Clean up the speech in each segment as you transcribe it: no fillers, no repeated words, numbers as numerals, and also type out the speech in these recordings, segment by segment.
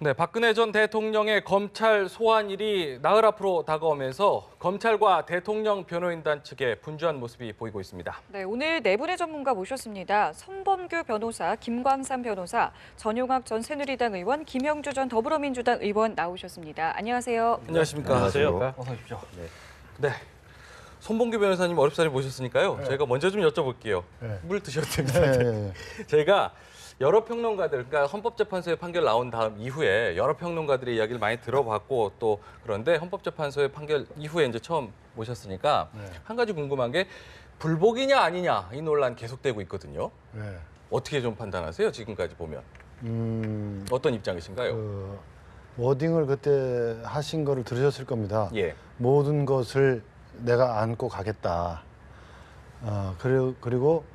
네, 박근혜 전 대통령의 검찰 소환일이 나흘 앞으로 다가오면서 검찰과 대통령 변호인단 측의 분주한 모습이 보이고 있습니다. 네, 오늘 네 분의 전문가 모셨습니다. 선범규 변호사, 김광삼 변호사, 전용학 전 새누리당 의원, 김영주 전 더불어민주당 의원 나오셨습니다. 안녕하세요. 안녕하십니까. 안녕하세요. 어서 오십시오. 네. 손범규 변호사님 어렵사리 모셨으니까요. 저희가 먼저 좀 여쭤볼게요. 물 드셔도 됩니다. 저희가 여러 평론가들, 그러니까 헌법재판소의 판결 나온 다음 이후에 여러 평론가들의 이야기를 많이 들어봤고 또 그런데 헌법재판소의 판결 이후에 이제 처음 모셨으니까 한 가지 궁금한 게 불복이냐 아니냐 이 논란 계속되고 있거든요. 어떻게 좀 판단하세요? 지금까지 보면 어떤 입장이신가요? 워딩을 그때 하신 거를 들으셨을 겁니다. 예. 모든 것을 내가 안고 가겠다. 그리고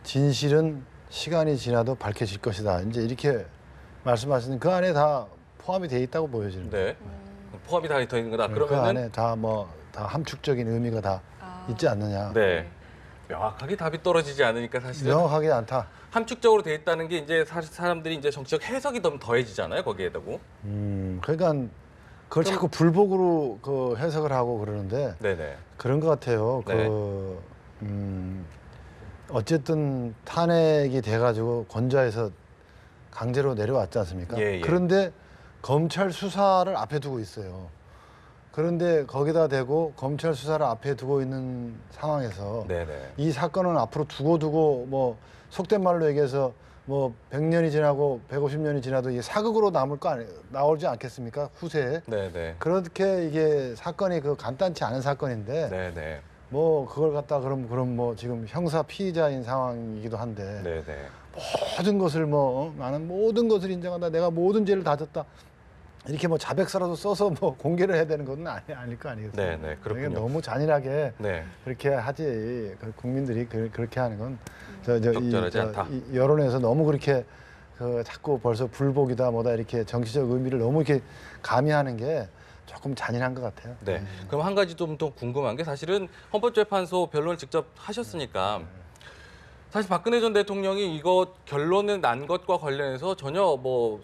진실은 시간이 지나도 밝혀질 것이다. 이제 이렇게 말씀하시는 그 안에 다 포함이 돼 있다고 보여지는데. 네. 포함이 다 있는 거다. 그 그러면은 안에 다 함축적인 의미가 다 있지 않느냐. 네. 명확하게 답이 떨어지지 않으니까 사실은 명확하게 않다. 함축적으로 돼 있다는 게 이제 사실 사람들이 이제 정치적 해석이 좀 더해지잖아요. 거기에다고. 그러니까 그걸 자꾸 불복으로 그 해석을 하고 그러는데 네네. 그런 것 같아요. 네. 어쨌든 탄핵이 돼가지고 권좌에서 강제로 내려왔지 않습니까? 예. 그런데 검찰 수사를 앞에 두고 있어요. 그런데 거기다 대고 검찰 수사를 앞에 두고 있는 상황에서 네네. 이 사건은 앞으로 두고 뭐 속된 말로 얘기해서 뭐 100년이 지나고 150년이 지나도 이게 사극으로 나오지 않겠습니까? 후세에. 네네. 그렇게 이게 사건이 간단치 않은 사건인데 네네. 뭐 그걸 갖다 그럼 뭐 지금 형사 피의자인 상황이기도 한데 네네. 모든 것을 나는 모든 것을 인정한다. 내가 모든 죄를 다 졌다. 이렇게 뭐 자백서라도 써서 뭐 공개를 해야 되는 건 아닐 거 아니겠어요? 네네. 그렇군요. 너무 잔인하게 네. 그렇게 하지. 국민들이 그렇게 하는 건 적절하지 않다. 이 여론에서 너무 그렇게 자꾸 벌써 불복이다 뭐다 이렇게 정치적 의미를 너무 이렇게 가미하는 게 조금 잔인한 것 같아요. 네. 그럼 한 가지 좀 더 궁금한 게 사실은 헌법재판소 변론을 직접 하셨으니까 사실 박근혜 전 대통령이 이거 결론을 난 것과 관련해서 전혀 뭐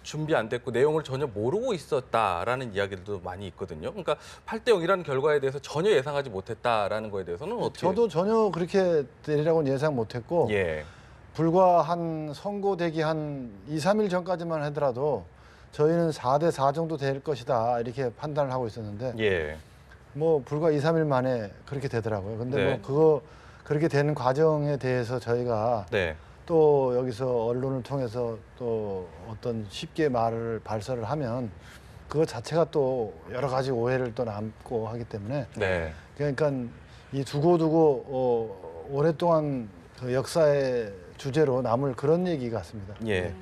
준비 안 됐고 내용을 전혀 모르고 있었다라는 이야기들도 많이 있거든요. 그러니까 8대 0이라는 결과에 대해서 전혀 예상하지 못했다라는 거에 대해서는 어떻게? 저도 전혀 그렇게 되리라고는 예상 못했고 예. 불과 한 선고되기 한 2, 3일 전까지만 하더라도 저희는 4대 4 정도 될 것이다 이렇게 판단을 하고 있었는데 예. 뭐 불과 2, 3일 만에 그렇게 되더라고요. 근데 네. 뭐 그렇게 되는 과정에 대해서 저희가 네. 또 여기서 언론을 통해서 또 어떤 쉽게 발설을 하면 그거 자체가 또 여러 가지 오해를 또 남고 하기 때문에 네. 그러니까 이 두고두고 오랫동안 그 역사의 주제로 남을 그런 얘기 같습니다. 예.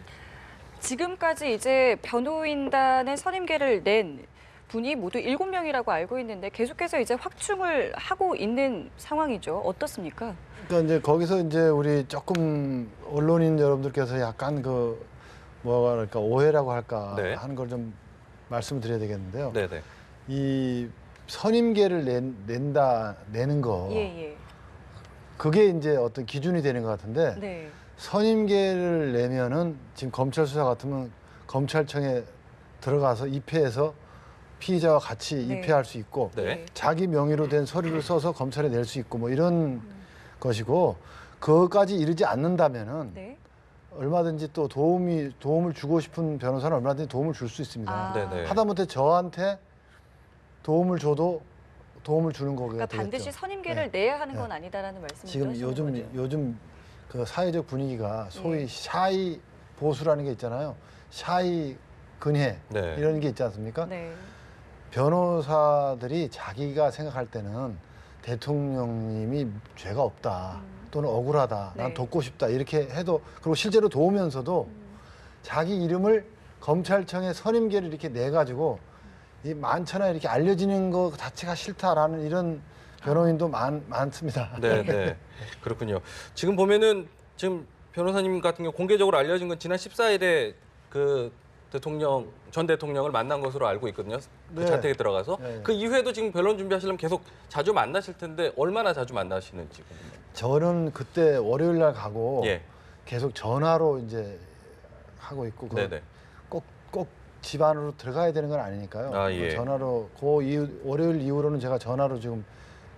지금까지 이제 변호인단의 선임계를 낸 분이 모두 7명이라고 알고 있는데 계속해서 이제 확충을 하고 있는 상황이죠. 어떻습니까? 그러니까 이제 거기서 이제 우리 조금 언론인 여러분들께서 약간 그러니까 오해라고 할까 네. 하는 걸 좀 말씀을 드려야 되겠는데요. 네네. 이 선임계를 내는 거 예. 그게 이제 어떤 기준이 되는 것 같은데 네. 선임계를 내면은 지금 검찰 수사 같으면 검찰청에 들어가서 입회해서 피의자와 같이 네. 입회할 수 있고 네. 자기 명의로 된 서류를 써서 검찰에 낼 수 있고 뭐 이런 것이고 그것까지 이르지 않는다면은 네. 얼마든지 또 도움을 주고 싶은 변호사는 얼마든지 도움을 줄 수 있습니다. 아. 네네. 하다못해 저한테 도움을 줘도 도움을 주는 거가 그러니까 되겠죠. 반드시 선임계를 내야 하는 건 아니다라는 말씀이죠. 지금 요즘 그 사회적 분위기가 소위 샤이 보수라는 게 있잖아요. 샤이 근혜 네. 이런 게 있지 않습니까? 네. 변호사들이 자기가 생각할 때는 대통령님이 죄가 없다 또는 억울하다 난 네. 돕고 싶다 이렇게 해도 그리고 실제로 도우면서도 자기 이름을 검찰청에 선임계를 이렇게 내가지고 이 많잖아요. 이렇게 알려지는 거 자체가 싫다라는 이런 변호인도 많습니다. 네. 그렇군요. 지금 보면은 지금 변호사님 같은 경우 공개적으로 알려진 건 지난 14일에 그 전 대통령을 만난 것으로 알고 있거든요. 그 네. 자택에 들어가서. 네. 그 이후에도 지금 변론 준비하시려면 계속 자주 만나실 텐데 얼마나 자주 만나시는지. 저는 그때 월요일 날 가고 예. 계속 전화로 이제 하고 있고 네네. 꼭 집 안으로 들어가야 되는 건 아니니까요. 아, 예. 전화로 월요일 이후로는 제가 전화로 지금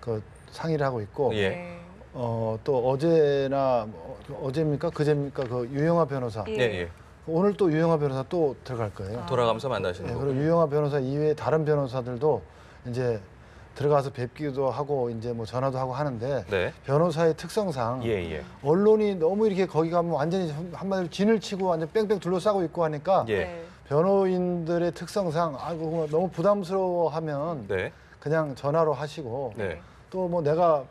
그 상의를 하고 있고 예. 네. 또 어제나 어제입니까 그제입니까 그 유영아 변호사 예. 예, 예. 오늘 또 유영아 변호사 또 들어갈 거예요. 돌아가면서 만나시는 네, 거고. 그리고 유영아 변호사 이외에 다른 변호사들도 이제 들어가서 뵙기도 하고 이제 뭐 전화도 하고 하는데 네. 변호사의 특성상 예, 예. 언론이 너무 이렇게 거기 가면 완전히 한마디로 진을 치고 완전 뺑뺑 둘러싸고 있고 하니까 예. 네. 변호인들의 특성상 아이고 너무 부담스러워하면 네. 그냥 전화로 하시고 네. 또 뭐 내가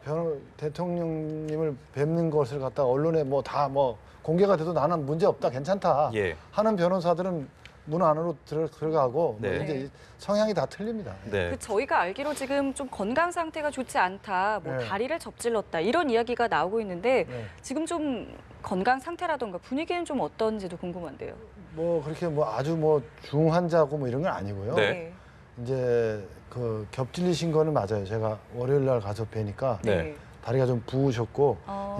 대통령님을 뵙는 것을 갖다 언론에 뭐 다 뭐 공개가 돼도 나는 문제 없다 괜찮다 예. 하는 변호사들은 문 안으로 들어가고 네. 뭐 이제 성향이 다 틀립니다. 네. 그 저희가 알기로 지금 좀 건강 상태가 좋지 않다, 뭐 네. 다리를 접질렀다 이런 이야기가 나오고 있는데 네. 지금 좀 건강 상태라던가 분위기는 좀 어떤지도 궁금한데요. 뭐 그렇게 뭐 아주 뭐 중환자고 뭐 이런 건 아니고요. 네. 이제 그 겹질리신 거는 맞아요. 제가 월요일 날 가서 뵈니까 네. 다리가 좀 부으셨고 어.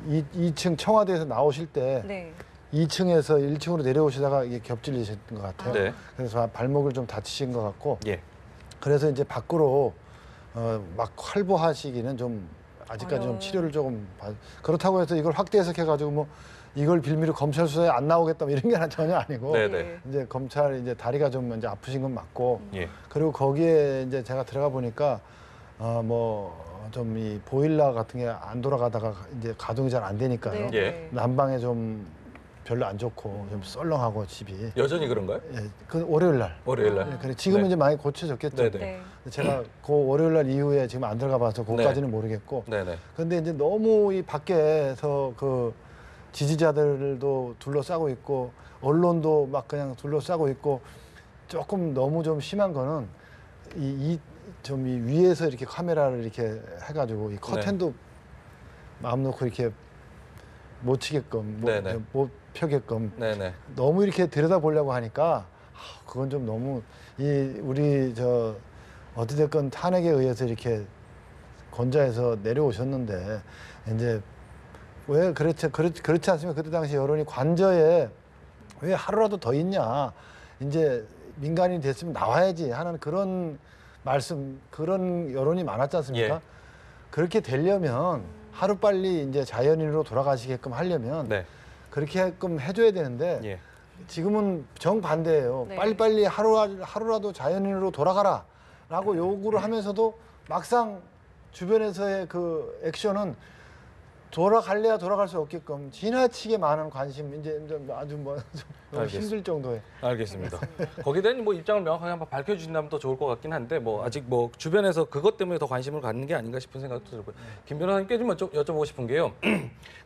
이 2층 청와대에서 나오실 때 네. 2층에서 1층으로 내려오시다가 이게 겹질리신 것 같아요. 네. 그래서 발목을 좀 다치신 것 같고 예. 그래서 이제 밖으로 막 활보하시기는 좀 아직까지 좀 아유. 치료를 조금 그렇다고 해서 이걸 확대 해석해가지고 뭐 이걸 빌미로 검찰 수사에 안 나오겠다 뭐 이런 게 전혀 아니고 네, 네. 이제 검찰 이제 다리가 좀 이제 아프신 건 맞고 예. 그리고 거기에 이제 제가 들어가 보니까 뭐 좀 이 보일러 같은 게 안 돌아가다가 이제 가동이 잘 안 되니까요. 네. 예. 난방에 좀 별로 안 좋고 좀 썰렁하고 집이 여전히 그런가요? 예, 그 월요일 날. 월요일 날. 네, 그래 지금은 네. 이제 많이 고쳐졌겠죠. 네네. 네. 제가 그 월요일 날 이후에 지금 안 들어가 봐서 그것까지는 모르겠고. 네네. 근데 이제 너무 이 밖에서 그 지지자들도 둘러싸고 있고 언론도 막 그냥 둘러싸고 있고 조금 너무 좀 심한 거는 이 위에서 이렇게 카메라를 이렇게 해가지고 이 커튼도 마음 놓고 이렇게 못 치게끔 네네. 못 펴게끔 네네. 너무 이렇게 들여다 보려고 하니까 그건 좀 너무 우리 어찌됐건 탄핵에 의해서 이렇게 권좌에서 내려오셨는데 이제 왜 그렇지 않습니까? 그때 당시 여론이 관저에 왜 하루라도 더 있냐 이제 민간인이 됐으면 나와야지 하는 그런 말씀 그런 여론이 많았지 않습니까? 예. 그렇게 되려면 하루빨리 이제 자연인으로 돌아가시게끔 하려면 네. 그렇게끔 해줘야 되는데 예. 지금은 정반대예요. 네. 빨리빨리 하루라도 자연인으로 돌아가라라고 요구를 하면서도 막상 주변에서의 그 액션은 돌아갈래야 돌아갈 수 없게끔 지나치게 많은 관심 이제 아주 뭐 너무 알겠습니다. 힘들 정도의 알겠습니다. 거기에 대한 뭐 입장을 명확하게 한번 밝혀주신다면 더 좋을 것 같긴 한데 뭐 아직 뭐 주변에서 그것 때문에 더 관심을 갖는 게 아닌가 싶은 생각도 들고요. 김 변호사님께 좀 여쭤보고 싶은 게요.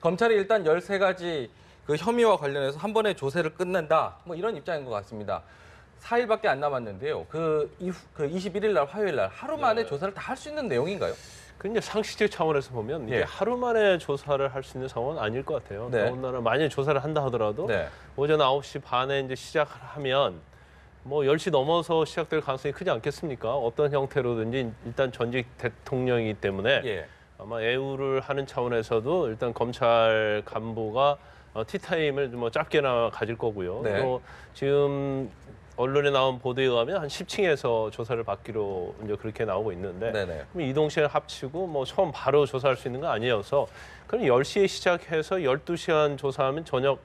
검찰이 일단 13가지 그 혐의와 관련해서 한 번에 조사를 끝낸다. 뭐 이런 입장인 것 같습니다. 4일밖에 안 남았는데요. 그 21일 날 화요일 날 하루 만에 조사를 다 할 수 있는 내용인가요? 근데 상식적 차원에서 보면 이게 예. 하루 만에 조사를 할 수 있는 상황은 아닐 것 같아요. 네. 더군다나 만약에 조사를 한다 하더라도 네. 오전 9시 반에 이제 시작을 하면 뭐 10시 넘어서 시작될 가능성이 크지 않겠습니까? 어떤 형태로든지 일단 전직 대통령이기 때문에 예. 아마 애우를 하는 차원에서도 일단 검찰 간부가 티타임을 뭐 짧게나 가질 거고요. 네. 또 지금 언론에 나온 보도에 의하면 한 10층에서 조사를 받기로 이제 그렇게 나오고 있는데 네네. 그럼 이동 시간 합치고 뭐 처음 바로 조사할 수 있는 건 아니어서 그럼 10시에 시작해서 12시간 조사하면 저녁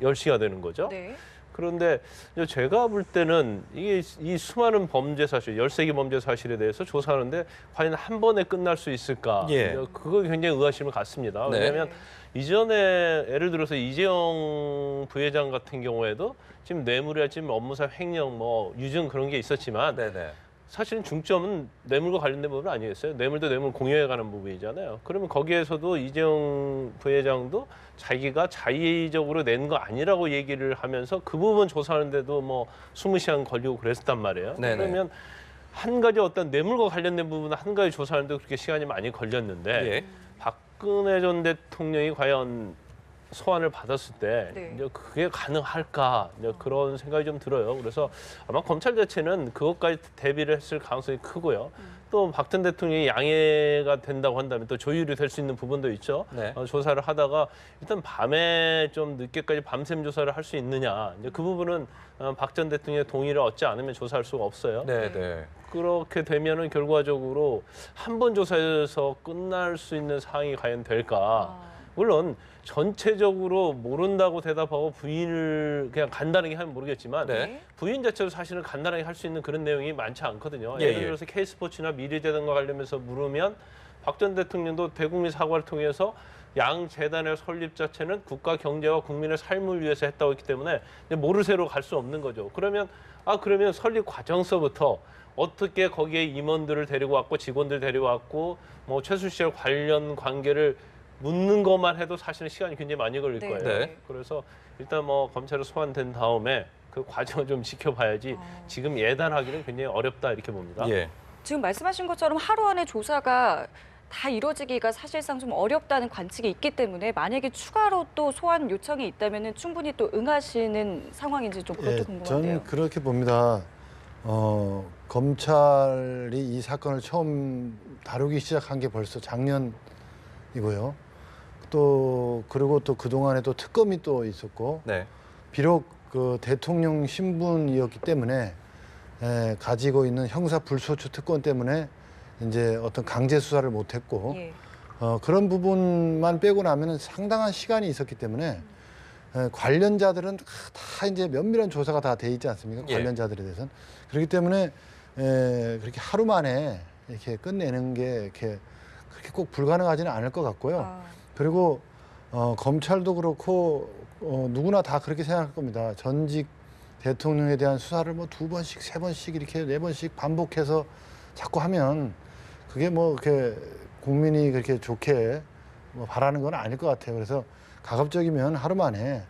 10시가 되는 거죠. 네. 그런데 이제 제가 볼 때는 이게 이 수많은 범죄 사실, 13개 범죄 사실에 대해서 조사하는데 과연 한 번에 끝날 수 있을까? 예. 이제 그거 굉장히 의아심을 갖습니다. 네. 왜냐하면 이전에 예를 들어서 이재용 부회장 같은 경우에도 지금 뇌물이야 지금 업무상 횡령 뭐 유증 그런 게 있었지만 네네. 사실은 중점은 뇌물과 관련된 부분 아니겠어요? 뇌물도 뇌물 공유에 관한 부분이잖아요. 그러면 거기에서도 이재용 부회장도 자기가 자의적으로 낸 거 아니라고 얘기를 하면서 그 부분 조사하는데도 뭐 20시간 걸리고 그랬단 말이에요. 네네. 그러면 한 가지 어떤 뇌물과 관련된 부분은 한 가지 조사하는데 그렇게 시간이 많이 걸렸는데 예. 박근혜 전 대통령이 과연 소환을 받았을 때 네. 이제 그게 가능할까 이제 그런 생각이 좀 들어요. 그래서 아마 검찰 자체는 그것까지 대비를 했을 가능성이 크고요. 또 박 전 대통령이 양해가 된다고 한다면 또 조율이 될 수 있는 부분도 있죠. 네. 조사를 하다가 일단 밤에 좀 늦게까지 밤샘 조사를 할 수 있느냐. 이제 그 부분은 박 전 대통령의 동의를 얻지 않으면 조사할 수가 없어요. 네, 네. 그렇게 되면은 결과적으로 한 번 조사에서 끝날 수 있는 사항이 과연 될까? 물론 전체적으로 모른다고 대답하고 부인을 그냥 간단하게 하면 모르겠지만 네. 부인 자체도 사실은 간단하게 할 수 있는 그런 내용이 많지 않거든요. 예, 예를 예. 들어서 K스포츠나 미래재단과 관련해서 물으면 박 전 대통령도 대국민 사과를 통해서 양 재단의 설립 자체는 국가 경제와 국민의 삶을 위해서 했다고 했기 때문에 이제 모르쇠로 갈 수 없는 거죠. 그러면 그러면 설립 과정서부터 어떻게 거기에 임원들을 데리고 왔고 직원들 데리고 왔고 뭐 최순실 관련 관계를 묻는 것만 해도 사실은 시간이 굉장히 많이 걸릴 네. 거예요. 네. 그래서 일단 뭐 검찰에 소환된 다음에 그 과정을 좀 지켜봐야지 지금 예단하기는 굉장히 어렵다 이렇게 봅니다. 예. 지금 말씀하신 것처럼 하루 안에 조사가 다 이루어지기가 사실상 좀 어렵다는 관측이 있기 때문에 만약에 추가로 또 소환 요청이 있다면 충분히 또 응하시는 상황인지 좀 그것도 궁금한데요. 저는 그렇게 봅니다. 검찰이 이 사건을 처음 다루기 시작한 게 벌써 작년이고요. 또 그리고 또 그동안에 또 특검이 또 있었고 네. 비록 그 대통령 신분이었기 때문에 가지고 있는 형사 불소추 특권 때문에 이제 어떤 강제 수사를 못했고 예. 그런 부분만 빼고 나면은 상당한 시간이 있었기 때문에 관련자들은 다 이제 면밀한 조사가 다 돼 있지 않습니까? 예. 관련자들에 대해서는 그렇기 때문에 그렇게 하루 만에 이렇게 끝내는 게 이렇게 그렇게 꼭 불가능하지는 않을 것 같고요. 그리고 검찰도 그렇고 누구나 다 그렇게 생각할 겁니다. 전직 대통령에 대한 수사를 뭐 2번씩, 3번씩 이렇게 4번씩 반복해서 자꾸 하면 그게 뭐 그렇게 국민이 그렇게 좋게 뭐 바라는 건 아닐 것 같아요. 그래서 가급적이면 하루 만에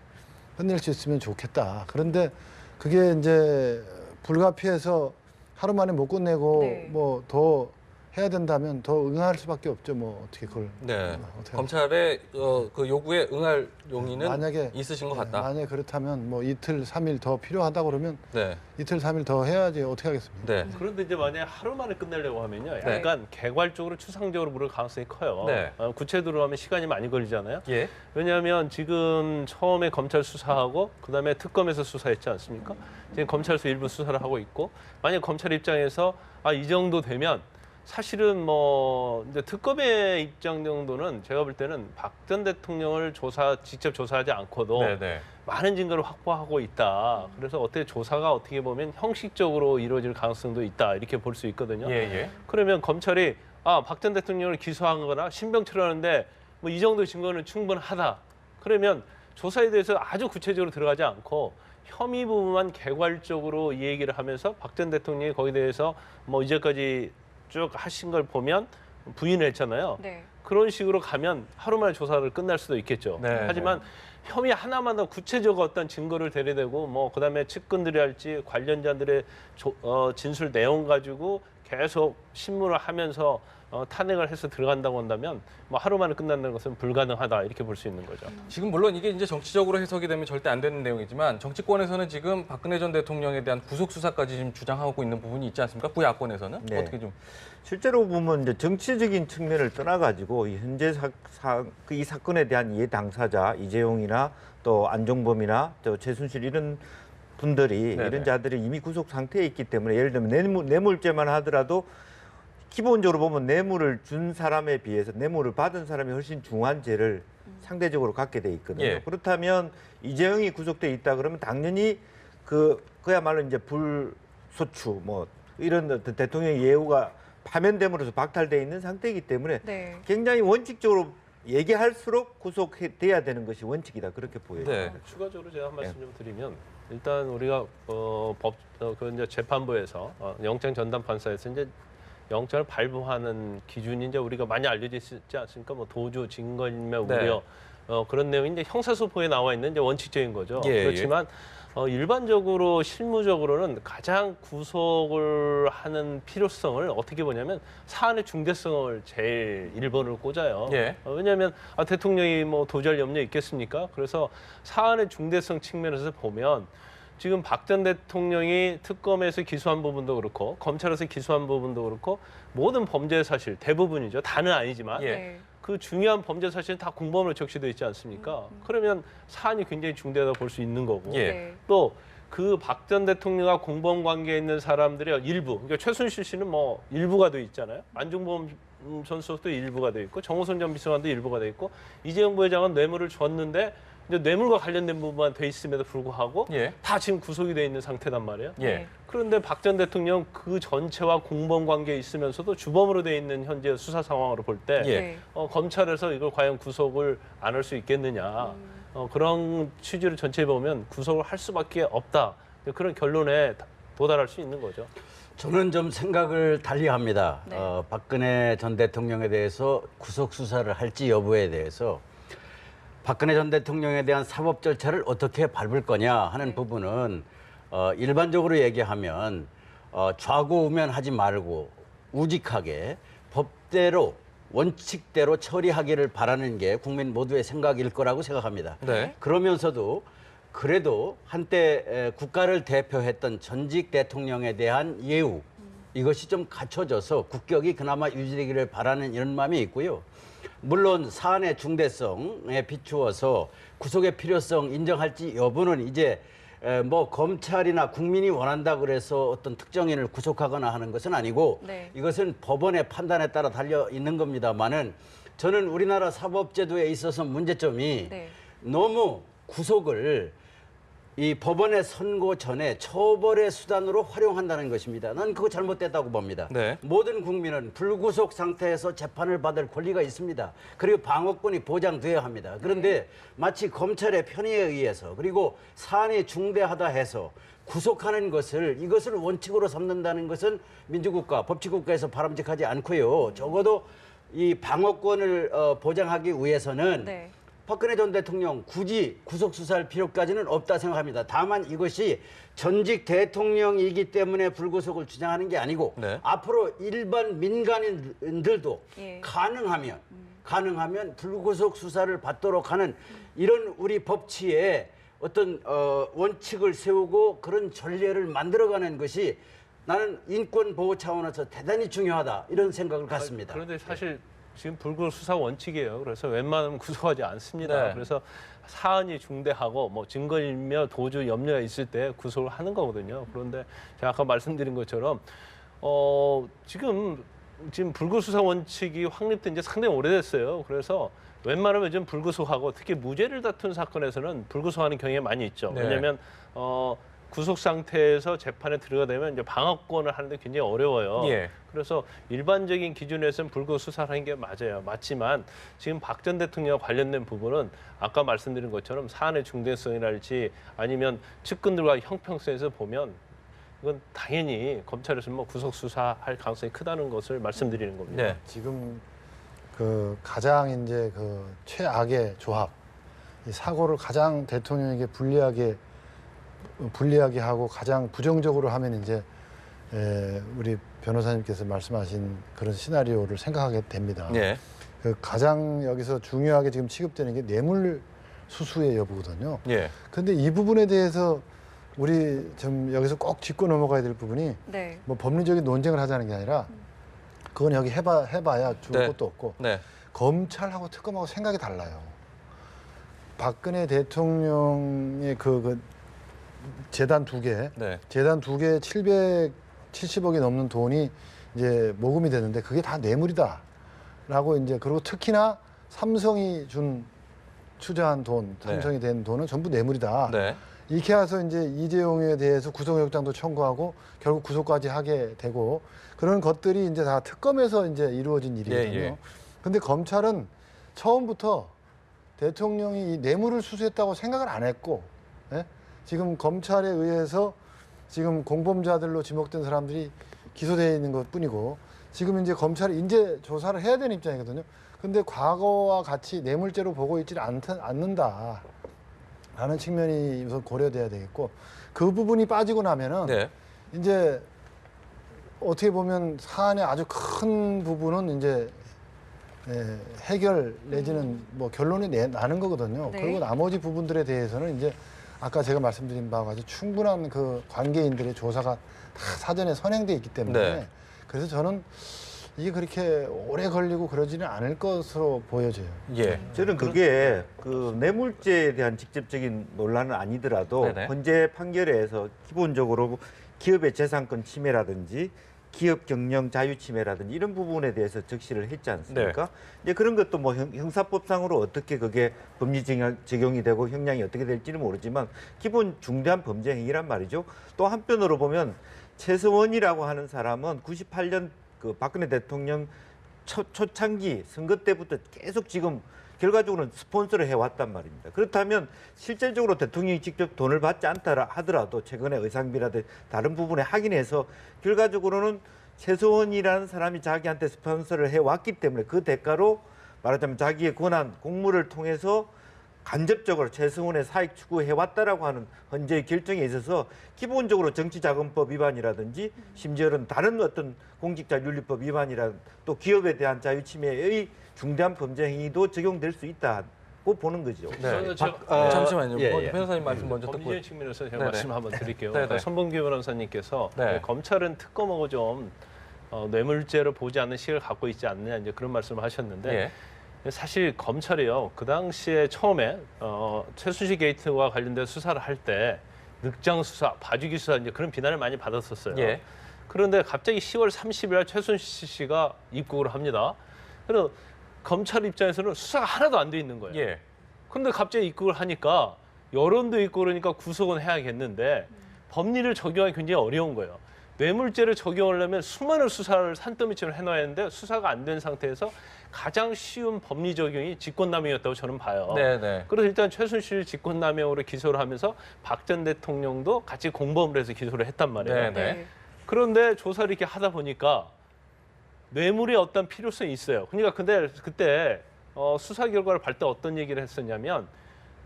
끝낼 수 있으면 좋겠다. 그런데 그게 이제 불가피해서 하루 만에 못 끝내고 네. 뭐 더 해야 된다면 더 응할 수밖에 없죠. 뭐 어떻게 그걸 네. 어떻게 검찰의 그 요구에 응할 용의는 만약에 있으신 것 같다. 만약에 그렇다면 뭐 이틀, 3일 더 필요하다 그러면 네. 이틀, 3일 더 해야지 어떻게 하겠습니까? 네. 그런데 이제 만약에 하루 만에 끝내려고 하면요. 네. 약간 개괄적으로 추상적으로 물을 가능성이 커요. 네. 구체적으로 하면 시간이 많이 걸리잖아요. 예. 왜냐하면 지금 처음에 검찰 수사하고 그다음에 특검에서 수사했지 않습니까? 지금 검찰에서 일부 수사를 하고 있고 만약 검찰 입장에서 이 정도 되면 사실은 뭐 이제 특검의 입장 정도는 제가 볼 때는 박 전 대통령을 직접 조사하지 않고도 네네. 많은 증거를 확보하고 있다. 그래서 조사가 어떻게 보면 형식적으로 이루어질 가능성도 있다. 이렇게 볼 수 있거든요. 예, 예. 그러면 검찰이 박 전 대통령을 기소한 거나 신병철하는데 뭐 이 정도 증거는 충분하다. 그러면 조사에 대해서 아주 구체적으로 들어가지 않고 혐의 부분만 개괄적으로 이 얘기를 하면서 박 전 대통령이 거기에 대해서 뭐 이제까지 쭉 하신 걸 보면 부인을 했잖아요. 네. 그런 식으로 가면 하루 만에 조사를 끝날 수도 있겠죠. 네, 하지만 혐의 하나만 더 구체적 어떤 증거를 대리되고 뭐 그다음에 측근들이 할지 관련자들의 진술 내용 가지고 계속 신문을 하면서 탄핵을 해서 들어간다고 한다면 뭐 하루 만에 끝난다는 것은 불가능하다 이렇게 볼 수 있는 거죠. 지금 물론 이게 이제 정치적으로 해석이 되면 절대 안 되는 내용이지만 정치권에서는 지금 박근혜 전 대통령에 대한 구속 수사까지 지금 주장하고 있는 부분이 있지 않습니까? 부야권에서는 네. 어떻게 좀 실제로 보면 이제 정치적인 측면을 떠나가지고 이 현재 이 사건에 대한 이해 당사자 이재용이나 또 안종범이나 또 최순실 이런 분들이 네네. 이런 자들이 이미 구속 상태에 있기 때문에 예를 들면 뇌물죄만 하더라도 기본적으로 보면 뇌물을 준 사람에 비해서 뇌물을 받은 사람이 훨씬 중한 죄를 상대적으로 갖게 돼 있거든요. 예. 그렇다면 이재용이 구속돼 있다 그러면 당연히 그야말로 이제 불소추 뭐 이런 어떤 대통령 예우가 파면됨으로써 박탈돼 있는 상태이기 때문에 네. 굉장히 원칙적으로 얘기할수록 구속돼야 되는 것이 원칙이다 그렇게 보여요. 네. 추가적으로 제가 한 말씀 좀 드리면 일단 우리가 이제 재판부에서 영장 전담 판사에서 이제 영장을 발부하는 기준이 이제 우리가 많이 알려져 있지 않습니까? 뭐 도주, 증거인멸 네. 우려 그런 내용이 이제 형사소포에 나와 있는 이제 원칙적인 거죠. 예, 그렇지만 일반적으로 실무적으로는 가장 구속을 하는 필요성을 어떻게 보냐면 사안의 중대성을 제일 1번으로 꽂아요. 예. 왜냐하면 대통령이 뭐 도주할 염려 있겠습니까? 그래서 사안의 중대성 측면에서 보면 지금 박 전 대통령이 특검에서 기소한 부분도 그렇고 검찰에서 기소한 부분도 그렇고 모든 범죄 사실 대부분이죠. 다는 아니지만 예. 네. 그 중요한 범죄 사실은 다 공범으로 적시되어 있지 않습니까? 그러면 사안이 굉장히 중대하다 볼 수 있는 거고 예. 네. 또 그 박 전 대통령과 공범 관계에 있는 사람들의 일부, 그러니까 최순실 씨는 뭐 일부가 돼 있잖아요. 안종범 전 수석도 일부가 돼 있고 정호성 전 비서관도 일부가 돼 있고 이재용 부회장은 뇌물을 줬는데 이제 뇌물과 관련된 부분만 돼 있음에도 불구하고 예. 다 지금 구속이 돼 있는 상태단 말이에요. 예. 그런데 박 전 대통령 그 전체와 공범 관계에 있으면서도 주범으로 돼 있는 현재 수사 상황으로 볼 때 예. 네. 검찰에서 이걸 과연 구속을 안 할 수 있겠느냐 그런 취지를 전체에 보면 구속을 할 수밖에 없다 그런 결론에 도달할 수 있는 거죠. 저는 좀 생각을 달리합니다. 네. 박근혜 전 대통령에 대해서 구속 수사를 할지 여부에 대해서 박근혜 전 대통령에 대한 사법 절차를 어떻게 밟을 거냐 하는 네. 부분은 일반적으로 얘기하면 좌고우면하지 말고 우직하게 법대로 원칙대로 처리하기를 바라는 게 국민 모두의 생각일 거라고 생각합니다. 네. 그러면서도 그래도 한때 국가를 대표했던 전직 대통령에 대한 예우 이것이 좀 갖춰져서 국격이 그나마 유지되기를 바라는 이런 마음이 있고요. 물론 사안의 중대성에 비추어서 구속의 필요성 인정할지 여부는 이제 뭐 검찰이나 국민이 원한다 그래서 어떤 특정인을 구속하거나 하는 것은 아니고 네. 이것은 법원의 판단에 따라 달려 있는 겁니다만은 저는 우리나라 사법제도에 있어서 문제점이 네. 너무 구속을 이 법원의 선고 전에 처벌의 수단으로 활용한다는 것입니다. 난 그거 잘못됐다고 봅니다. 네. 모든 국민은 불구속 상태에서 재판을 받을 권리가 있습니다. 그리고 방어권이 보장되어야 합니다. 그런데 마치 검찰의 편의에 의해서 그리고 사안이 중대하다 해서 구속하는 것을 이것을 원칙으로 삼는다는 것은 민주국가, 법치국가에서 바람직하지 않고요. 적어도 이 방어권을 보장하기 위해서는 네. 박근혜 전 대통령 굳이 구속 수사할 필요까지는 없다 생각합니다. 다만 이것이 전직 대통령이기 때문에 불구속을 주장하는 게 아니고 네. 앞으로 일반 민간인들도 예. 가능하면 불구속 수사를 받도록 하는 이런 우리 법치에 어떤 원칙을 세우고 그런 전례를 만들어가는 것이 나는 인권 보호 차원에서 대단히 중요하다 이런 생각을 갖습니다. 그런데 사실 지금 불구속 수사 원칙이에요. 그래서 웬만하면 구속하지 않습니다. 네. 그래서 사안이 중대하고 뭐 증거인멸 도주 염려가 있을 때 구속을 하는 거거든요. 그런데 제가 아까 말씀드린 것처럼 지금 불구속 수사 원칙이 확립된 지 상당히 오래됐어요. 그래서 웬만하면 좀 불구속하고 특히 무죄를 다툰 사건에서는 불구속하는 경향이 많이 있죠. 네. 왜냐하면 구속 상태에서 재판에 들어가면 이제 방어권을 하는데 굉장히 어려워요. 예. 그래서 일반적인 기준에서는 불구속 수사를 하는 게 맞아요. 맞지만 지금 박 전 대통령과 관련된 부분은 아까 말씀드린 것처럼 사안의 중대성이랄지 아니면 측근들과 형평성에서 보면 이건 당연히 검찰에서는 뭐 구속 수사할 가능성이 크다는 것을 말씀드리는 겁니다. 네. 지금 그 가장 이제 그 최악의 조합, 이 사고를 가장 대통령에게 불리하게 하고 가장 부정적으로 하면 이제 우리 변호사님께서 말씀하신 그런 시나리오를 생각하게 됩니다. 예. 그 가장 여기서 중요하게 지금 취급되는 게 뇌물 수수의 여부거든요. 예. 근데 이 부분에 대해서 우리 좀 여기서 꼭 짚고 넘어가야 될 부분이 네. 뭐 법리적인 논쟁을 하자는 게 아니라 그건 여기 해봐야 좋을 네. 것도 없고 네. 검찰하고 특검하고 생각이 달라요. 박근혜 대통령의 그 재단 두 개, 네. 재단 두 개에 770억이 넘는 돈이 이제 모금이 되는데 그게 다 뇌물이다라고 이제 그리고 특히나 삼성이 투자한 돈, 삼성이 된 돈은 전부 뇌물이다. 네. 이렇게 해서 이제 이재용에 대해서 구속영장도 청구하고 결국 구속까지 하게 되고 그런 것들이 이제 다 특검에서 이제 이루어진 일이거든요. 예. 근데 검찰은 처음부터 대통령이 이 뇌물을 수수했다고 생각을 안 했고, 예? 지금 검찰에 의해서 지금 공범자들로 지목된 사람들이 기소되어 있는 것 뿐이고, 지금 이제 검찰이 인재 조사를 해야 되는 입장이거든요. 근데 과거와 같이 뇌물죄로 보고 있지를 않는다. 라는 측면이 우선 고려돼야 되겠고 그 부분이 빠지고 나면은 네. 이제 어떻게 보면 사안의 아주 큰 부분은 이제 해결 내지는 뭐 결론이 나는 거거든요. 네. 그리고 나머지 부분들에 대해서는 이제 아까 제가 말씀드린 바와 같이 충분한 그 관계인들의 조사가 다 사전에 선행돼 있기 때문에 네. 그래서 저는 이게 그렇게 오래 걸리고 그러지는 않을 것으로 보여져요. 예. 저는 그게 그 뇌물죄에 대한 직접적인 논란은 아니더라도 네네. 헌재 판결에서 기본적으로 기업의 재산권 침해라든지 기업 경영 자유 침해라든지 이런 부분에 대해서 적시를 했지 않습니까? 이제 그런 것도 뭐 형사법상으로 어떻게 그게 법리 적용이 되고 형량이 어떻게 될지는 모르지만 기본 중대한 범죄 행위란 말이죠. 또 한편으로 보면 최서원이라고 하는 사람은 98년 그 박근혜 대통령 초창기 선거 때부터 계속 지금 결과적으로는 스폰서를 해왔단 말입니다. 그렇다면 실질적으로 대통령이 직접 돈을 받지 않다 하더라도 최근에 의상비라든지 다른 부분에 확인해서 결과적으로는 최서원이라는 사람이 자기한테 스폰서를 해왔기 때문에 그 대가로 말하자면 자기의 권한 공무를 통해서 간접적으로 최서원의 사익 추구해왔다라고 하는 헌재의 결정에 있어서 기본적으로 정치자금법 위반이라든지 심지어는 다른 어떤 공직자윤리법 위반이라 또 기업에 대한 자유침해의 중대한 범죄 행위도 적용될 수 있다고 보는 거죠. 네. 제가- 잠시만요. 예, 뭐 변호사님 말씀 먼저 듣고. 법리적인 측면에서 제가 네네. 말씀 한번 드릴게요. 네네. 아까 손범규 변호사님께서 네. 검찰은 특검하고 좀 뇌물죄를 보지 않는 시각을 갖고 있지 않느냐 이제 그런 말씀을 하셨는데 예. 사실 검찰이요 그 당시에 처음에 최순실 게이트와 관련된 수사를 할 때 늑장 수사, 봐주기 수사 이제 그런 비난을 많이 받았었어요. 예. 그런데 갑자기 10월 30일 날 최순실 씨가 입국을 합니다. 그래서 검찰 입장에서는 수사가 하나도 안 돼 있는 거예요. 예. 그런데 갑자기 입국을 하니까 여론도 있고 그러니까 구속은 해야겠는데 법리를 적용하기 굉장히 어려운 거예요. 뇌물죄를 적용하려면 수많은 수사를 산더미처럼 해놔야 하는데 수사가 안 된 상태에서 가장 쉬운 법리 적용이 직권남용이었다고 저는 봐요. 네네. 그래서 일단 최순실 직권남용으로 기소를 하면서 박 전 대통령도 같이 공범을 해서 기소를 했단 말이에요. 네네. 그런데 조사를 이렇게 하다 보니까 뇌물의 어떤 필요성이 있어요. 그러니까 근데 그때 수사 결과를 발 때 어떤 얘기를 했었냐면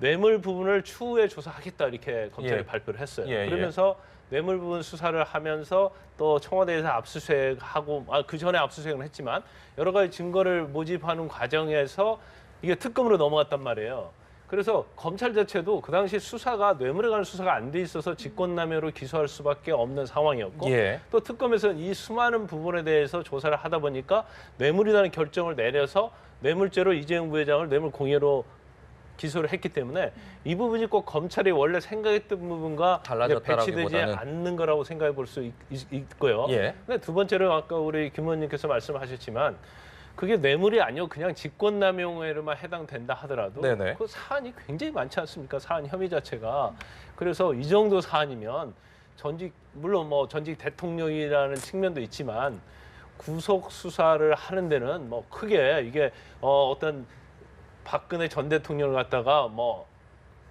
뇌물 부분을 추후에 조사하겠다 이렇게 검찰이 예. 발표를 했어요. 예, 예. 그러면서 뇌물 부분 수사를 하면서 또 청와대에서 압수수색하고 그 전에 압수수색은 했지만 여러 가지 증거를 모집하는 과정에서 이게 특검으로 넘어갔단 말이에요. 그래서 검찰 자체도 그 당시 수사가 뇌물에 관한 수사가 안 돼 있어서 직권남용으로 기소할 수밖에 없는 상황이었고 예. 또 특검에서는 이 수많은 부분에 대해서 조사를 하다 보니까 뇌물이라는 결정을 내려서 뇌물죄로 이재용 부회장을 뇌물 공여로 기소를 했기 때문에 이 부분이 꼭 검찰이 원래 생각했던 부분과 이제 배치되지 달라졌다라기보다는. 않는 거라고 생각해 볼 수 있고요. 예. 근데 두 번째로 아까 우리 김 의원님께서 말씀하셨지만 그게 뇌물이 아니고 그냥 직권남용에만 해당된다 하더라도 네네. 그 사안이 굉장히 많지 않습니까? 사안 혐의 자체가. 그래서 이 정도 사안이면 물론 뭐 전직 대통령이라는 측면도 있지만 구속 수사를 하는 데는 뭐 크게 이게 어떤 박근혜 전 대통령을 갖다가 뭐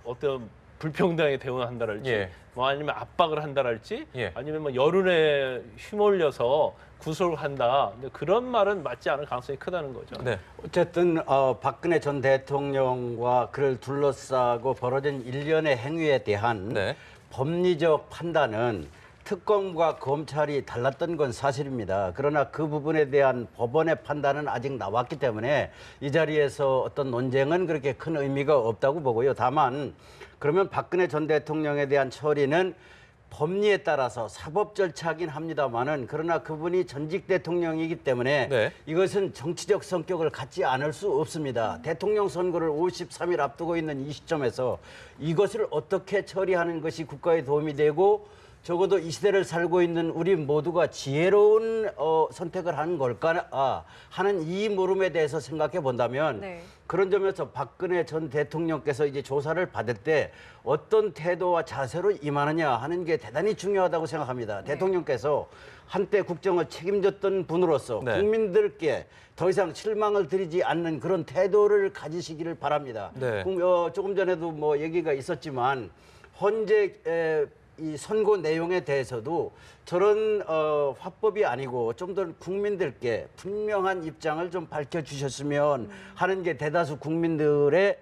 어떤 불평등하게 대우한다랄지 예. 뭐 아니면 압박을 한다랄지 예. 아니면 뭐 여론에 휘몰려서 구속을 한다. 근데 그런 말은 맞지 않을 가능성이 크다는 거죠. 네. 어쨌든 박근혜 전 대통령과 그를 둘러싸고 벌어진 일련의 행위에 대한 네. 법리적 판단은 특검과 검찰이 달랐던 건 사실입니다. 그러나 그 부분에 대한 법원의 판단은 아직 나왔기 때문에 이 자리에서 어떤 논쟁은 그렇게 큰 의미가 없다고 보고요. 다만 그러면 박근혜 전 대통령에 대한 처리는 법리에 따라서 사법 절차긴 합니다만은 그러나 그분이 전직 대통령이기 때문에 네. 이것은 정치적 성격을 갖지 않을 수 없습니다. 대통령 선거를 53일 앞두고 있는 이 시점에서 이것을 어떻게 처리하는 것이 국가에 도움이 되고 적어도 이 시대를 살고 있는 우리 모두가 지혜로운 선택을 하는 걸까 하는 이 물음에 대해서 생각해 본다면 네. 그런 점에서 박근혜 전 대통령께서 이제 조사를 받을 때 어떤 태도와 자세로 임하느냐 하는 게 대단히 중요하다고 생각합니다. 대통령께서 한때 국정을 책임졌던 분으로서 네. 국민들께 더 이상 실망을 드리지 않는 그런 태도를 가지시기를 바랍니다. 네. 조금 전에도 뭐 얘기가 있었지만 헌재 이 선고 내용에 대해서도 저런 화법이 아니고 좀 더 국민들께 분명한 입장을 좀 밝혀주셨으면 하는 게 대다수 국민들의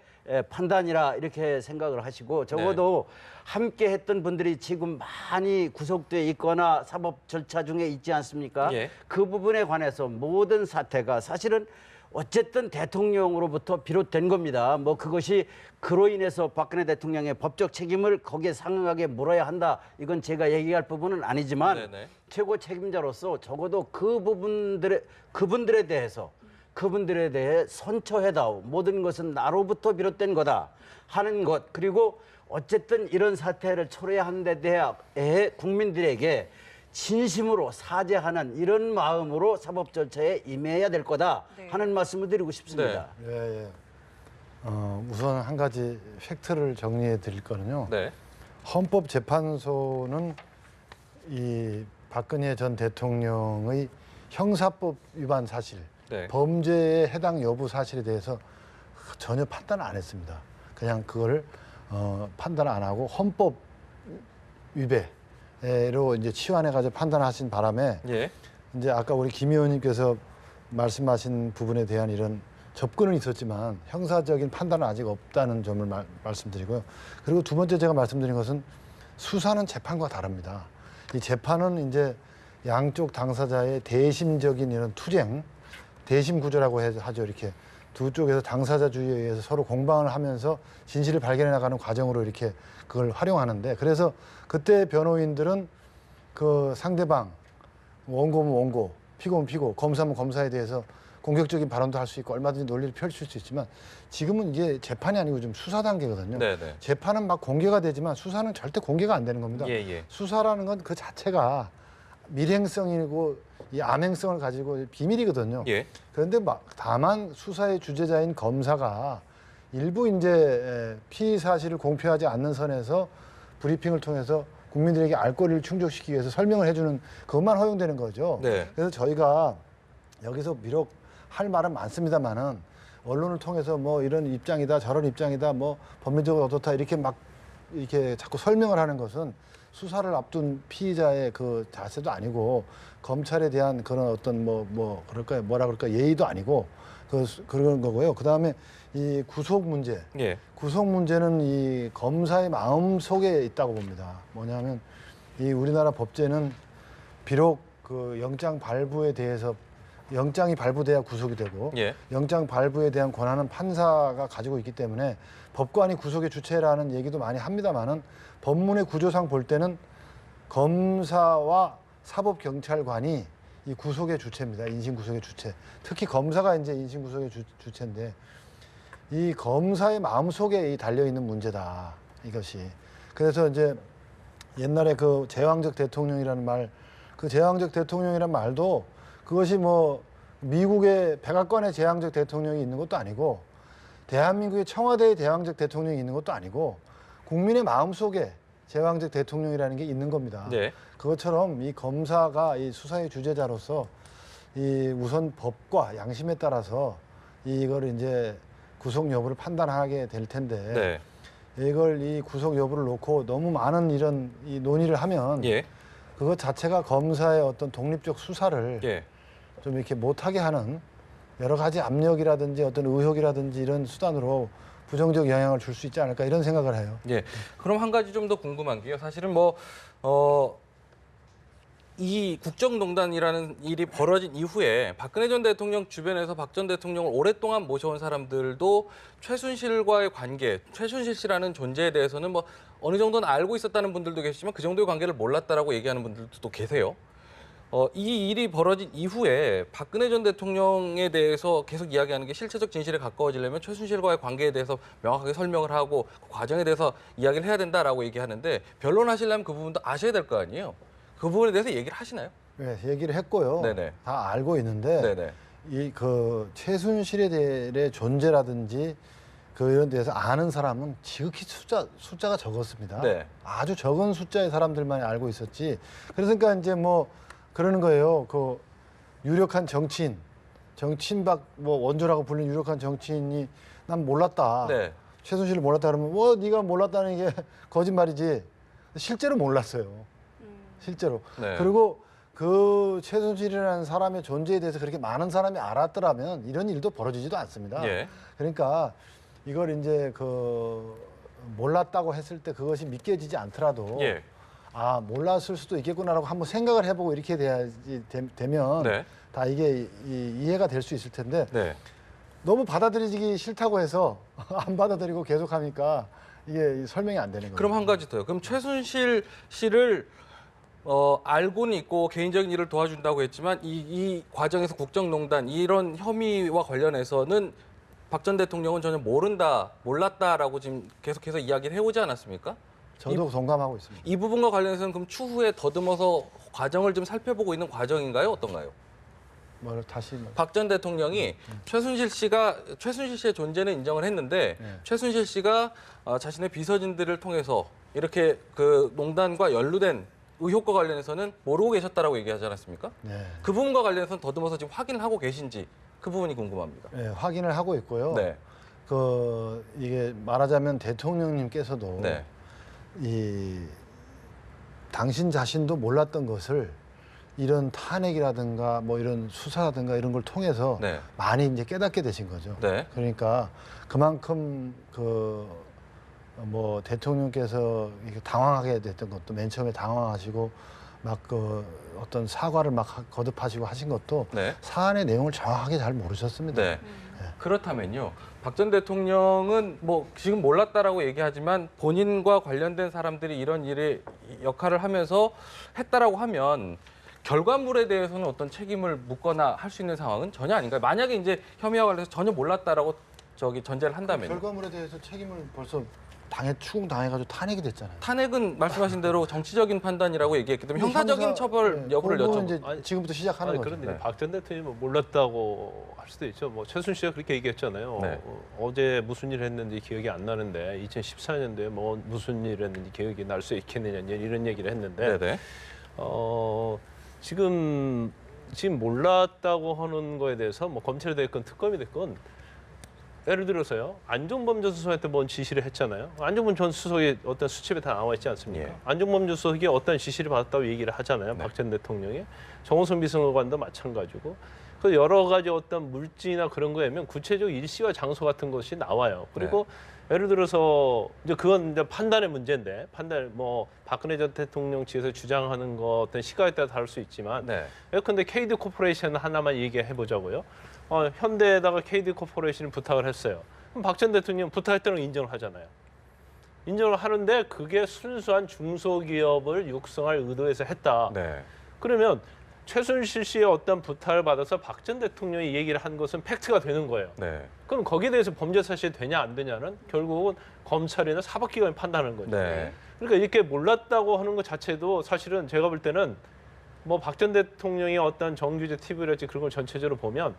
판단이라 이렇게 생각을 하시고 적어도 함께 했던 분들이 지금 많이 구속돼 있거나 사법 절차 중에 있지 않습니까? 예. 그 부분에 관해서 모든 사태가 사실은 어쨌든 대통령으로부터 비롯된 겁니다. 뭐 그것이 그로 인해서 박근혜 대통령의 법적 책임을 거기에 상응하게 물어야 한다. 이건 제가 얘기할 부분은 아니지만 네네. 최고 책임자로서 적어도 그분들에 대해 선처해다오. 모든 것은 나로부터 비롯된 거다 하는 것. 그리고 어쨌든 이런 사태를 초래해야 하는 데 대해 국민들에게 진심으로 사죄하는 이런 마음으로 사법 절차에 임해야 될 거다 하는 말씀을 드리고 싶습니다. 예. 우선 한 가지 팩트를 정리해 드릴 거는요. 네. 헌법재판소는 이 박근혜 전 대통령의 형사법 위반 사실, 네. 범죄에 해당 여부 사실에 대해서 전혀 판단을 안 했습니다. 그냥 그걸 판단 안 하고 헌법 위배로 이제 치환해가지고 판단하신 바람에 예. 이제 아까 우리 김 의원님께서 말씀하신 부분에 대한 이런 접근은 있었지만 형사적인 판단은 아직 없다는 점을 말씀드리고요. 그리고 두 번째 제가 말씀드린 것은 수사는 재판과 다릅니다. 이 재판은 이제 양쪽 당사자의 대심적인 이런 투쟁, 대심 구조라고 하죠. 이렇게 두 쪽에서 당사자주의에 의해서 서로 공방을 하면서 진실을 발견해 나가는 과정으로 이렇게 그걸 활용하는데, 그래서 그때 변호인들은 그 상대방 원고면 원고, 피고면 피고, 검사면 검사에 대해서 공격적인 발언도 할 수 있고 얼마든지 논리를 펼칠 수 있지만 지금은 이게 재판이 아니고 좀 수사 단계거든요. 네네. 재판은 막 공개가 되지만 수사는 절대 공개가 안 되는 겁니다. 예. 수사라는 건 그 자체가 밀행성이고 이 암행성을 가지고 비밀이거든요. 예. 그런데 다만 수사의 주재자인 검사가 일부 이제 피의 사실을 공표하지 않는 선에서 브리핑을 통해서 국민들에게 알 거리를 충족시키기 위해서 설명을 해주는 그것만 허용되는 거죠. 네. 그래서 저희가 여기서 비록 할 말은 많습니다만은 언론을 통해서 뭐 이런 입장이다 저런 입장이다 뭐 법률적으로 어떻다 이렇게 막 이렇게 자꾸 설명을 하는 것은 수사를 앞둔 피의자의 그 자세도 아니고 검찰에 대한 그런 어떤 그럴까요 뭐라 그럴까 예의도 아니고 그런 거고요. 그 다음에 이 구속 문제, 예. 구속 문제는 이 검사의 마음 속에 있다고 봅니다. 뭐냐면 이 우리나라 법제는 비록 그 영장 발부에 대해서 영장이 발부돼야 구속이 되고 예. 영장 발부에 대한 권한은 판사가 가지고 있기 때문에 법관이 구속의 주체라는 얘기도 많이 합니다만은 법문의 구조상 볼 때는 검사와 사법경찰관이 이 구속의 주체입니다. 인신구속의 주체. 특히 검사가 이제 인신구속의 주체인데 이 검사의 마음속에 달려있는 문제다. 이것이. 그래서 이제 옛날에 그 제왕적 대통령이라는 말, 그 제왕적 대통령이라는 말도 그것이 뭐 미국의 백악관의 제왕적 대통령이 있는 것도 아니고 대한민국의 청와대의 제왕적 대통령이 있는 것도 아니고 국민의 마음속에 제왕적 대통령이라는 게 있는 겁니다. 네. 그것처럼 이 검사가 이 수사의 주재자로서 이 우선 법과 양심에 따라서 이걸 이제 구속 여부를 판단하게 될 텐데 이걸 이 구속 여부를 놓고 너무 많은 이런 이 논의를 하면 그것 자체가 검사의 어떤 독립적 수사를 좀 이렇게 못하게 하는 여러 가지 압력이라든지 어떤 의혹이라든지 이런 수단으로 부정적 영향을 줄 수 있지 않을까 이런 생각을 해요. 예. 그럼 한 가지 좀 더 궁금한 게요. 사실은 이 국정농단이라는 일이 벌어진 이후에 박근혜 전 대통령 주변에서 박 전 대통령을 오랫동안 모셔온 사람들도 최순실과의 관계, 최순실 씨라는 존재에 대해서는 뭐 어느 정도는 알고 있었다는 분들도 계시지만 그 정도의 관계를 몰랐다라고 얘기하는 분들도 또 계세요. 이 일이 벌어진 이후에 박근혜 전 대통령에 대해서 계속 이야기하는 게 실체적 진실에 가까워지려면 최순실과의 관계에 대해서 명확하게 설명을 하고 그 과정에 대해서 이야기를 해야 된다라고 얘기하는데 변론하시려면 그 부분도 아셔야 될 거 아니에요. 그 부분에 대해서 얘기를 하시나요? 네, 얘기를 했고요. 네네. 다 알고 있는데 이 그 최순실에 대해 존재라든지 그 이런 데서 아는 사람은 지극히 숫자가 적었습니다. 아주 적은 숫자의 사람들만 알고 있었지. 그러니까 이제 뭐 그러는 거예요. 그 유력한 정치인 밖 뭐 원조라고 불리는 유력한 정치인이 난 몰랐다. 최순실을 몰랐다 그러면 네가 몰랐다는 게 거짓말이지. 실제로 몰랐어요. 실제로. 그리고 그 최순실이라는 사람의 존재에 대해서 그렇게 많은 사람이 알았더라면 이런 일도 벌어지지도 않습니다. 그러니까 이걸 이제 그 몰랐다고 했을 때 그것이 믿겨지지 않더라도 예. 아 몰랐을 수도 있겠구나라고 한번 생각을 해보고 이렇게 돼야지 되면 네. 다 이게 이해가 될 수 있을 텐데 네. 너무 받아들이기 싫다고 해서 안 받아들이고 계속하니까 이게 설명이 안 되는 거예요. 그럼 한 가지 더요. 그럼 최순실 씨를 알고는 있고 개인적인 일을 도와준다고 했지만 이 과정에서 국정농단 이런 혐의와 관련해서는 박 전 대통령은 전혀 몰랐다라고 지금 계속해서 이야기를 해오지 않았습니까? 저도 동감하고 있습니다. 이 부분과 관련해서는 그럼 추후에 더듬어서 과정을 좀 살펴보고 있는 과정인가요? 어떤가요? 뭐 다시 박 전 대통령이 최순실 씨의 존재는 인정을 했는데 네. 최순실 씨가 자신의 비서진들을 통해서 이렇게 그 농단과 연루된 의혹과 관련해서는 모르고 계셨다라고 얘기하지 않았습니까? 네. 그 부분과 관련해서는 더듬어서 지금 확인을 하고 계신지 그 부분이 궁금합니다. 네, 확인을 하고 있고요. 네. 그 이게 말하자면 대통령님께서도 네. 이 당신 자신도 몰랐던 것을 이런 탄핵이라든가 뭐 이런 수사라든가 이런 걸 통해서 네. 많이 이제 깨닫게 되신 거죠. 네. 그러니까 그만큼 그 뭐 대통령께서 이렇게 당황하게 됐던 것도 맨 처음에 당황하시고 막 그 어떤 사과를 막 거듭하시고 하신 것도 네. 사안의 내용을 정확하게 잘 모르셨습니다. 네. 그렇다면요. 박 전 대통령은 뭐 지금 몰랐다라고 얘기하지만 본인과 관련된 사람들이 이런 일에 역할을 하면서 했다라고 하면 결과물에 대해서는 어떤 책임을 묻거나 할 수 있는 상황은 전혀 아닌가요? 만약에 이제 혐의와 관련해서 전혀 몰랐다라고 전제를 한다면 결과물에 대해서 책임을 벌써 추궁당해가지고 탄핵이 됐잖아요. 탄핵은 말씀하신 대로 정치적인 판단이라고 얘기했기 때문에 형사적인 처벌 여부를 그거는 여쭤보. 이제 지금부터 시작하는 거죠. 그런데 네. 박 전 대통령이 몰랐다고 할 수도 있죠. 뭐 최순실씨가 그렇게 얘기했잖아요. 네. 어제 무슨 일을 했는지 기억이 안 나는데 2014년도에 뭐 무슨 일을 했는지 기억이 날 수 있겠느냐 이런 얘기를 했는데 네네. 지금 몰랐다고 하는 거에 대해서 뭐 검찰이 됐건 특검이 됐건 예를 들어서요. 안종범 전 수석한테 뭔 지시를 했잖아요. 안종범 전 수석이 어떤 수첩에 다 나와 있지 않습니까? 예. 안종범 전 수석이 어떤 지시를 받았다고 얘기를 하잖아요. 네. 박 전 대통령이. 정호성 비서관도 마찬가지고. 그 여러 가지 어떤 물증이나 그런 거에면 구체적 일시와 장소 같은 것이 나와요. 그리고 예를 들어서 이제 그건 이제 판단의 문제인데 뭐 박근혜 전 대통령 측에서 주장하는 거 어떤 시각에 따라 다를 수 있지만 네. 예컨대 KD 코퍼레이션 하나만 얘기해 보자고요. 현대에다가 KD 코퍼레이션을 부탁을 했어요. 그럼 박 전 대통령 부탁했다는 걸 인정을 하잖아요. 인정을 하는데 그게 순수한 중소기업을 육성할 의도에서 했다. 네. 그러면 최순실 씨의 어떤 부탁을 받아서 박 전 대통령이 얘기를 한 것은 팩트가 되는 거예요. 네. 그럼 거기에 대해서 범죄 사실이 되냐 안 되냐는 결국은 검찰이나 사법기관이 판단하는 거죠. 네. 그러니까 이렇게 몰랐다고 하는 것 자체도 사실은 제가 볼 때는 뭐 박 전 대통령의 어떤 정규제 TV랄지 그런 걸 전체적으로 보면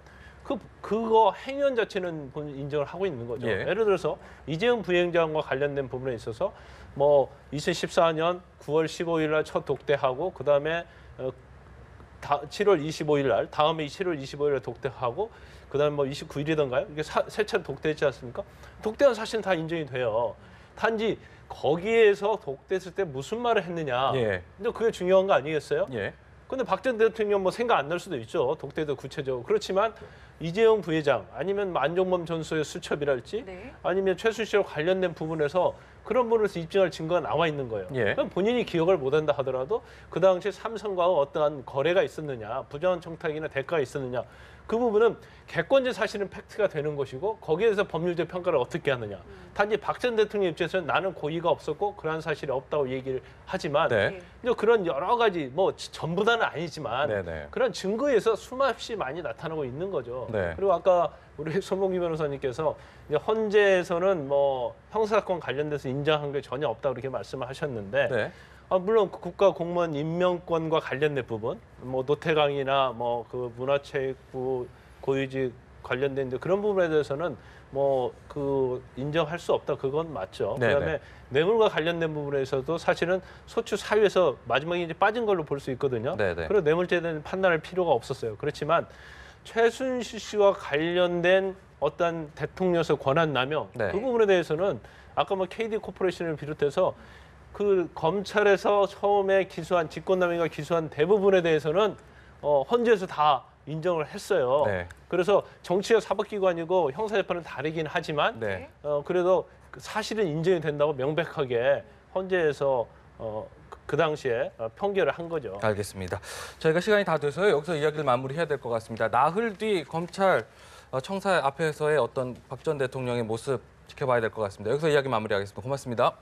그거 행위원 자체는 인정을 하고 있는 거죠. 예. 예를 들어서 이재용 부행장과 관련된 부분에 있어서 뭐 2014년 9월 15일 날 첫 독대하고 그다음에 7월 25일 날 다음에 7월 25일 날 독대하고 그다음에 뭐 29일이던가요? 이게 세 차례 독대했지 않습니까? 독대한 사실은 다 인정이 돼요. 단지 거기에서 독대했을 때 무슨 말을 했느냐. 예. 근데 그게 중요한 거 아니겠어요? 예. 근데 박 전 대통령 뭐 생각 안 날 수도 있죠. 독대도 구체적으로. 그렇지만 이재용 부회장 아니면 안종범 전 수석의 수첩이랄지 네. 아니면 최순실과 관련된 부분에서 그런 부분에서 입증할 증거가 나와 있는 거예요. 예. 그럼 본인이 기억을 못한다 하더라도 그 당시 삼성과 어떠한 거래가 있었느냐, 부정한 청탁이나 대가가 있었느냐 그 부분은 객관적 사실은 팩트가 되는 것이고 거기에 대해서 법률적 평가를 어떻게 하느냐. 단지 박 전 대통령 입장에서는 나는 고의가 없었고 그러한 사실이 없다고 얘기를 하지만 네. 이제 그런 여러 가지 뭐 전부 다는 아니지만 네네. 그런 증거에서 수없이 많이 나타나고 있는 거죠. 네. 그리고 아까 우리 손봉기 변호사님께서 이제 헌재에서는 뭐 형사사건 관련돼서 인정한 게 전혀 없다 그렇게 말씀을 하셨는데 네. 물론 국가 공무원 임명권과 관련된 부분, 뭐 노태강이나 뭐 그 문화체육부 고위직 관련된 이제 그런 부분에 대해서는 뭐 그 인정할 수 없다 그건 맞죠. 네네. 그다음에 뇌물과 관련된 부분에서도 사실은 소추 사유에서 마지막에 이제 빠진 걸로 볼 수 있거든요. 네네. 그래서 뇌물죄에 대한 판단할 필요가 없었어요. 그렇지만 최순실 씨와 관련된 어떤 대통령에서 권한 남용 네. 그 부분에 대해서는 아까 뭐 KD 코퍼레이션을 비롯해서 그 검찰에서 처음에 기소한 직권남용과 기소한 대부분에 대해서는 헌재에서 다 인정을 했어요. 네. 그래서 정치와 사법기관이고 형사재판은 다르긴 하지만 네. 그래도 사실은 인정이 된다고 명백하게 헌재에서 그 당시에 판결을 한 거죠. 알겠습니다. 저희가 시간이 다 돼서요. 여기서 이야기를 마무리해야 될 것 같습니다. 나흘 뒤 검찰 청사 앞에서의 어떤 박 전 대통령의 모습 지켜봐야 될 것 같습니다. 여기서 이야기 마무리하겠습니다. 고맙습니다.